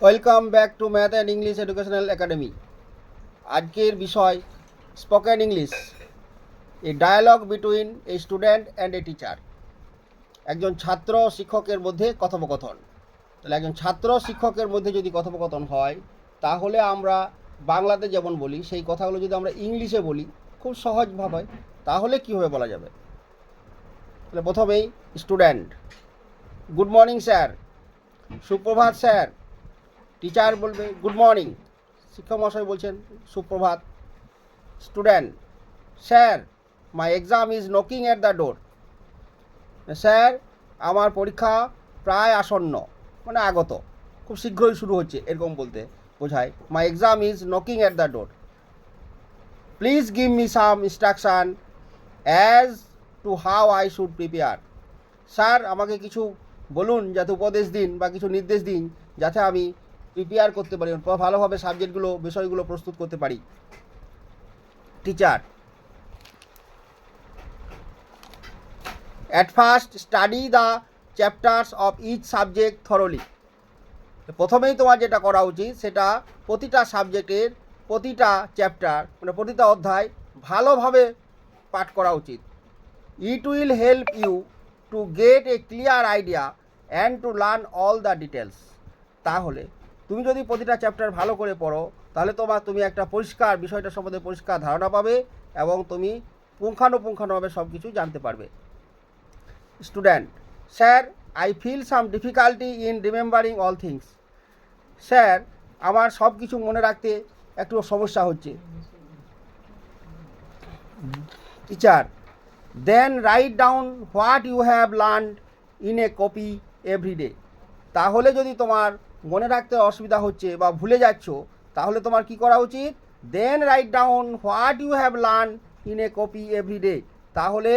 Welcome back to math and English educational academy. আজকের বিষয় spoken English, a dialogue between a student and a teacher. একজন ছাত্র শিক্ষকের মধ্যে কথোপকথন। তাহলে একজন ছাত্র শিক্ষকের মধ্যে যদি কথোপকথন হয়, তাহলে আমরা বাংলাতে যেমন বলি সেই কথাগুলো যদি আমরা ইংলিশে বলি খুব সহজভাবে, তাহলে কীভাবে বলা যাবে? তাহলে প্রথমেই স্টুডেন্ট, গুড মর্নিং স্যার। সুপ্রভাত স্যার। টিচার বলবে গুড মর্নিং, শিক্ষক মহাশয় বলছেন সুপ্রভাত। Student, sir my exam is knocking at the door. Sir আমার পরীক্ষা প্রায় আসন্ন, মানে আগত, খুব শীঘ্রই শুরু হচ্ছে, এরকম বলতে বোঝায়। মাই exam is knocking at the door. Please give me some instruction as to how I should prepare. Sir আমাকে কিছু বলুন, যাতে উপদেশ দিন বা কিছু নির্দেশ দিন, যাতে আমি প্রিপেয়ার করতে পারি, ভালোভাবে সাবজেক্টগুলো, বিষয়গুলো প্রস্তুত করতে পারি। Teacher, at first study the chapters of each subject thoroughly. প্রথমেই তোমার যেটা করা উচিত সেটা প্রতিটা সাবজেক্টের প্রতিটা চ্যাপ্টার, মানে প্রতিটা অধ্যায় ভালোভাবে পাঠ করা উচিত। It will help you to get a clear idea and to learn all the details. তাহলে তুমি যদি প্রতিটা চ্যাপ্টার ভালো করে পড়ো, তাহলে তুমি একটা পরিষ্কার বিষয়টা সম্বন্ধে পরিষ্কার ধারণা পাবে এবং তুমি পুঙ্খানুপুঙ্খানুভাবে সব কিছু জানতে পারবে। Student, sir I feel some difficulty in remembering all things. Sir আমার সব কিছু মনে রাখতে একটু সমস্যা হচ্ছে। Teacher, then write down what you have learned in a copy everyday. তাহলে যদি তোমার মনে রাখতে অসুবিধা হচ্ছে বা ভুলে যাচ্ছ, তাহলে তোমার কি করা উচিত? Then write down what you have learn in a copy everyday. তাহলে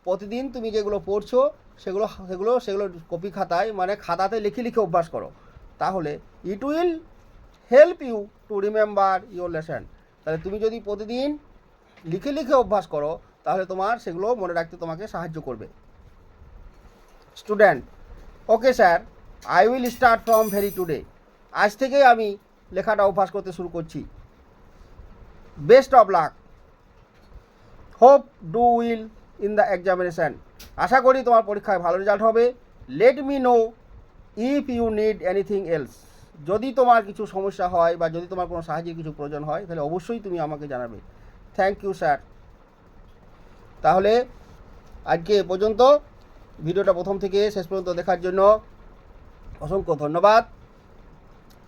প্রতিদিন তুমি যেগুলো পড়ছো সেগুলো সেগুলো সেগুলো কপি খাতায়, মানে খাতাতে লিখে লিখে অভ্যাস করো। তাহলে it will help you to remember your lesson. তাহলে তুমি যদি প্রতিদিন লিখে লিখে অভ্যাস করো, তাহলে তোমার সেগুলো মনে রাখতে তোমাকে সাহায্য করবে। Student, okay sir I will start from very today. আজ থেকেই আমি লেখাটা অভ্যাস করতে শুরু করছি। Best of luck, hope do will in the examination. আশা করি তোমার পরীক্ষায় ভালো রেজাল্ট হবে। Let me know if you need anything else. যদি তোমার কিছু সমস্যা হয় বা যদি তোমার কোনো সাহায্যের কিছু প্রয়োজন হয়, তাহলে অবশ্যই তুমি আমাকে জানাবে। Thank you sir. তাহলে আজকে এ পর্যন্ত। ভিডিওটা প্রথম থেকে শেষ পর্যন্ত দেখার জন্য অসংখ্য ধন্যবাদ।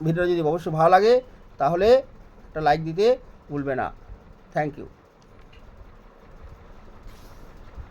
ভিডিওটা যদি অবশ্যই ভালো লাগে তাহলে একটা লাইক দিতে ভুলবে না। Thank you.